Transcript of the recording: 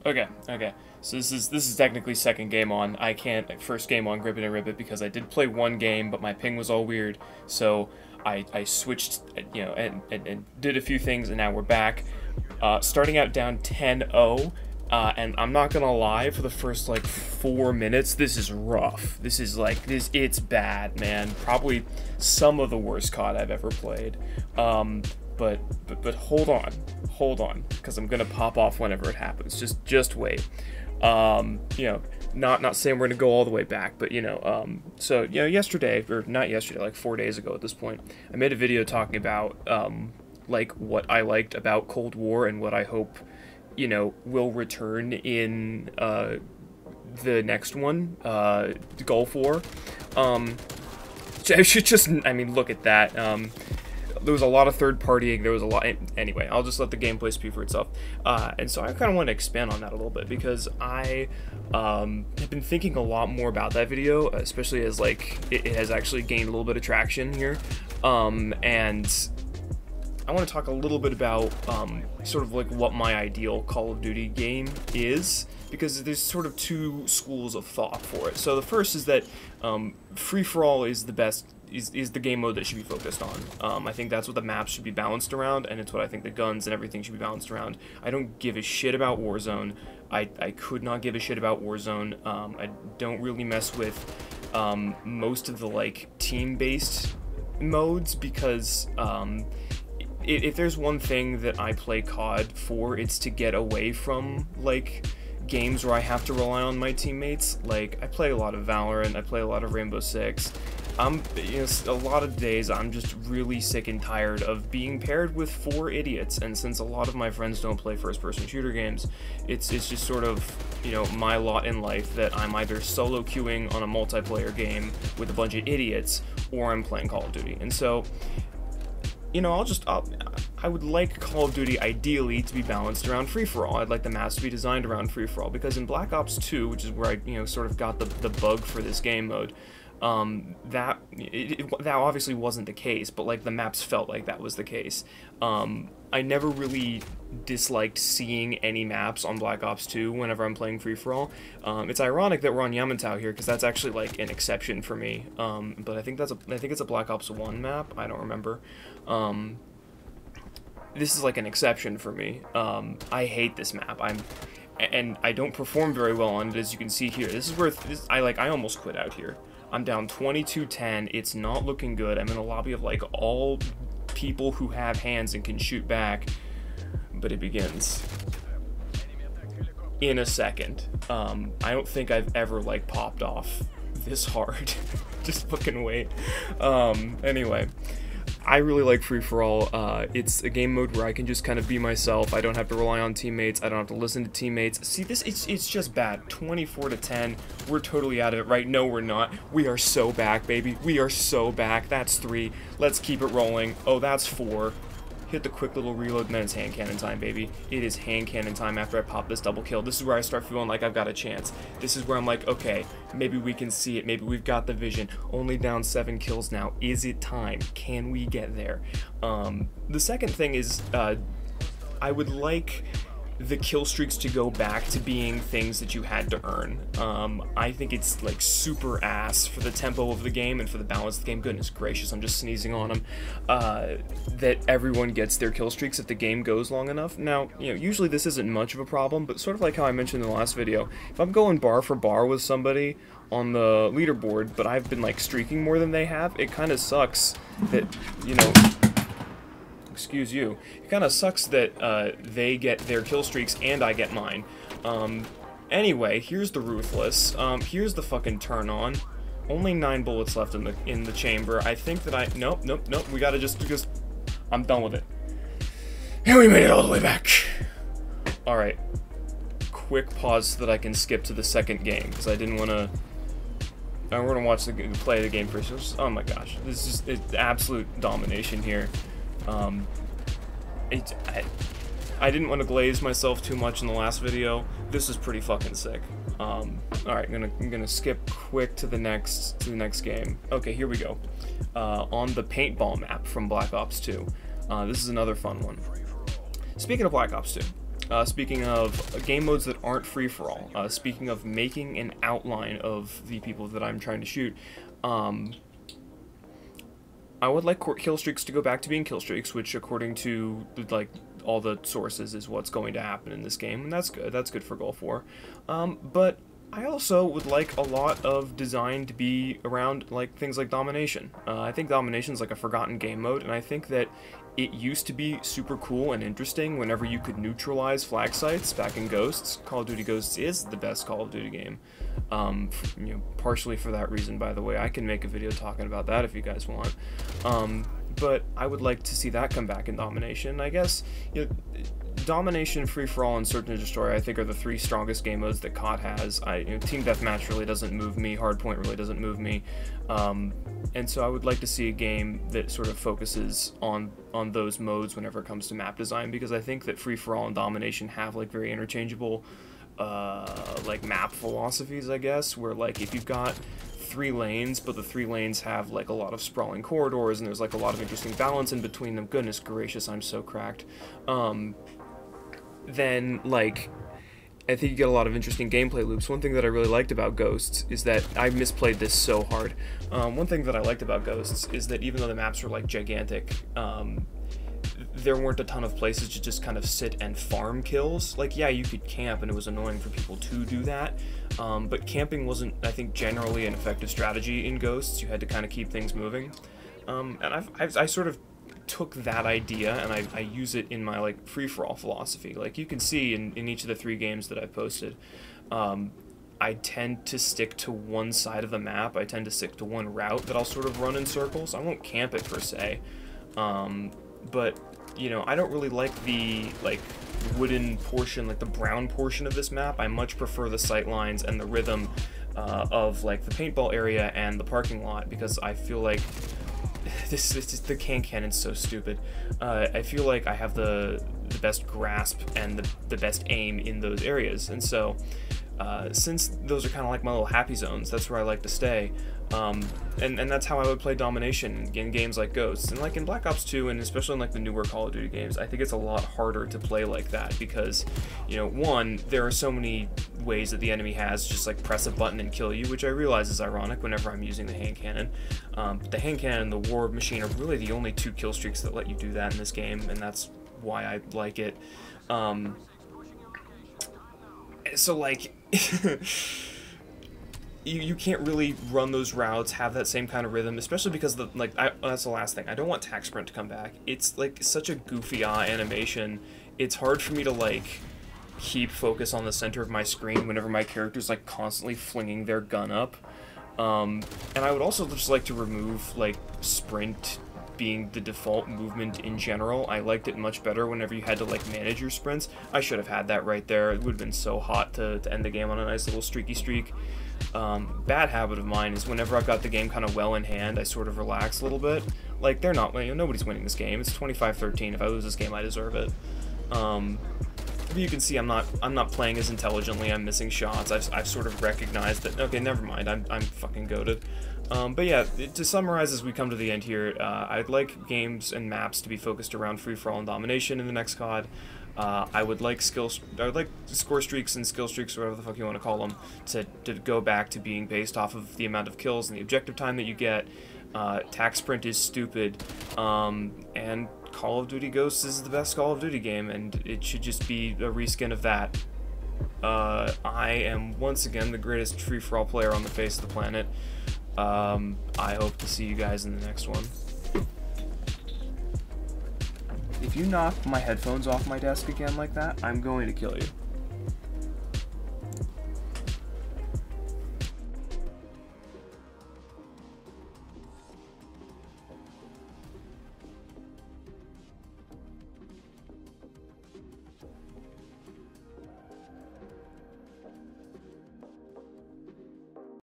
Okay. So this is technically second game on. I can't first game on Grip It and Rip It because I did play one game, but my ping was all weird. So I switched, and did a few things, and now we're back. Starting out down 10-0. And I'm not gonna lie, for the first like 4 minutes, this is rough. This is like it's bad, man. Probably some of the worst COD I've ever played. But hold on, because I'm gonna pop off whenever it happens. Just wait. Not saying we're gonna go all the way back, but so yesterday, or not yesterday, like 4 days ago at this point, I made a video talking about like what I liked about Cold War and what I hope will return in the next one, Gulf War. I should just, look at that. There was a lot of third partying. There was a lot. Anyway, I'll just let the gameplay speak for itself. And so I kind of want to expand on that a little bit because I have been thinking a lot more about that video, especially as like it has actually gained a little bit of traction here. And I want to talk a little bit about sort of like what my ideal Call of Duty game is, because there's sort of two schools of thought for it. So the first is that free-for-all is the best, is the game mode that should be focused on. I think that's what the maps should be balanced around, and it's what I think the guns and everything should be balanced around. I don't give a shit about Warzone. I could not give a shit about Warzone. I don't really mess with most of the like team-based modes because if there's one thing that I play COD for, it's to get away from like games where I have to rely on my teammates. Like I play a lot of Valorant, I play a lot of Rainbow Six. A lot of days I'm just really sick and tired of being paired with 4 idiots, and since a lot of my friends don't play first-person shooter games, it's just sort of my lot in life that I'm either solo queuing on a multiplayer game with a bunch of idiots, or I'm playing Call of Duty. And so I would like Call of Duty ideally to be balanced around free-for-all. I'd like the maps to be designed around free-for-all, because in Black Ops 2, which is where I sort of got the bug for this game mode, that obviously wasn't the case, but like the maps felt like that was the case. I never really disliked seeing any maps on Black Ops 2 whenever I'm playing free-for-all. It's ironic that we're on Yamantau here, because that's actually like an exception for me. But I think it's a Black Ops 1 map. I don't remember. This is like an exception for me. I hate this map. And I don't perform very well on it, as you can see here. This is where I almost quit out here. I'm down 22-10. It's not looking good. I'm in a lobby of like all people who have hands and can shoot back, but it begins in a second. I don't think I've ever like popped off this hard. Just fucking wait. Anyway, I really like free-for-all. It's a game mode where I can just kind of be myself. I don't have to rely on teammates. I don't have to listen to teammates. See, it's just bad. 24-10. We're totally out of it, right? No, we're not. We are so back, baby. We are so back. That's 3. Let's keep it rolling. Oh, that's 4. Hit the quick little reload, and then it's hand cannon time, baby. It is hand cannon time after I pop this double kill. This is where I start feeling like I've got a chance. This is where I'm like, okay, maybe we can see it. Maybe we've got the vision. Only down 7 kills now. Is it time? Can we get there? The second thing is, I would like the kill streaks to go back to being things that you had to earn. I think it's like super ass for the tempo of the game and for the balance of the game. Goodness gracious, I'm just sneezing on them. That everyone gets their kill streaks if the game goes long enough. Now, usually this isn't much of a problem, but sort of like how I mentioned in the last video, if I'm going bar for bar with somebody on the leaderboard, but I've been like streaking more than they have, it kind of sucks that, excuse you, it kind of sucks that they get their kill streaks and I get mine. Anyway, here's the Ruthless. Here's the fucking turn on. Only 9 bullets left in the chamber. I think that nope. We gotta just I'm done with it. And we made it all the way back. All right. Quick pause so that I can skip to the second game, because I didn't want to. We're gonna watch the play of the game first. Oh my gosh, this is it's absolute domination here. I didn't want to glaze myself too much in the last video. This is pretty fucking sick. All right, I'm gonna skip quick to the next game. Okay, here we go. On the paintball map from Black Ops 2. This is another fun one. Speaking of Black Ops 2, Speaking of game modes that aren't free-for-all, speaking of making an outline of the people that I'm trying to shoot, I would like kill streaks to go back to being kill streaks, which according to like all the sources is what's going to happen in this game, and that's good. That's good for Goal 4. But I also would like a lot of design to be around like things like domination. I think domination is like a forgotten game mode, and I think that it used to be super cool and interesting whenever you could neutralize flag sites back in Ghosts. Call of Duty Ghosts is the best Call of Duty game. Partially for that reason, by the way. I can make a video talking about that if you guys want. But I would like to see that come back in Domination. I guess, Domination, Free-for-all, and Search and Destroy, I think, are the three strongest game modes that COD has. Team Deathmatch really doesn't move me, Hardpoint really doesn't move me, and so I would like to see a game that sort of focuses on those modes whenever it comes to map design, because I think that Free-for-all and Domination have, like, very interchangeable, like, map philosophies, I guess, where, like, if you've got 3 lanes, but the 3 lanes have like a lot of sprawling corridors and there's like a lot of interesting balance in between them. Goodness gracious, I'm so cracked. Then like I think you get a lot of interesting gameplay loops. One thing that I really liked about Ghosts is that I misplayed this so hard. One thing that I liked about Ghosts is that even though the maps were like gigantic, there weren't a ton of places to just kind of sit and farm kills. Like, yeah, you could camp, and it was annoying for people to do that, but camping wasn't, I think, generally an effective strategy in Ghosts. You had to kind of keep things moving, and I sort of took that idea and I use it in my, like, free-for-all philosophy. Like, you can see in each of the 3 games that I've posted, I tend to stick to one side of the map. I tend to stick to one route that I'll sort of run in circles. I won't camp it, per se, but I don't really like the, like, wooden portion, like the brown portion of this map. I much prefer the sight lines and the rhythm of, like, the paintball area and the parking lot, because I feel like the cannon's so stupid. I feel like I have the best grasp and the best aim in those areas, and so since those are kind of like my little happy zones, that's where I like to stay. And that's how I would play Domination in games like Ghosts, and like in Black Ops 2, and especially in like the newer Call of Duty games. I think it's a lot harder to play like that because, one, there are so many ways that the enemy has just like press a button and kill you, which I realize is ironic whenever I'm using the hand cannon. But the hand cannon and the war machine are really the only 2 kill streaks that let you do that in this game, and that's why I like it. So like you can't really run those routes, have that same kind of rhythm, especially because that's the last thing. I don't want tac sprint to come back. It's like such a goofy animation. It's hard for me to like keep focus on the center of my screen whenever my character's like constantly flinging their gun up. And I would also just like to remove like sprint being the default movement in general. I liked it much better whenever you had to like manage your sprints. I should have had that right there. It would have been so hot to end the game on a nice little streaky streak. Bad habit of mine is whenever I've got the game kind of well in hand, I sort of relax a little bit. Like, they're not, nobody's winning this game. It's 25-13. If I lose this game, I deserve it. But you can see I'm not playing as intelligently. I'm missing shots. I've sort of recognized that, okay, never mind, I'm fucking goated. But yeah, to summarize as we come to the end here, I'd like games and maps to be focused around free-for-all and domination in the next COD. I would like score streaks and skill streaks, or whatever the fuck you want to call them, to go back to being based off of the amount of kills and the objective time that you get. Tac sprint is stupid, and Call of Duty Ghosts is the best Call of Duty game, and it should just be a reskin of that. I am once again the greatest free-for-all player on the face of the planet. I hope to see you guys in the next one. If you knock my headphones off my desk again like that, I'm going to kill you.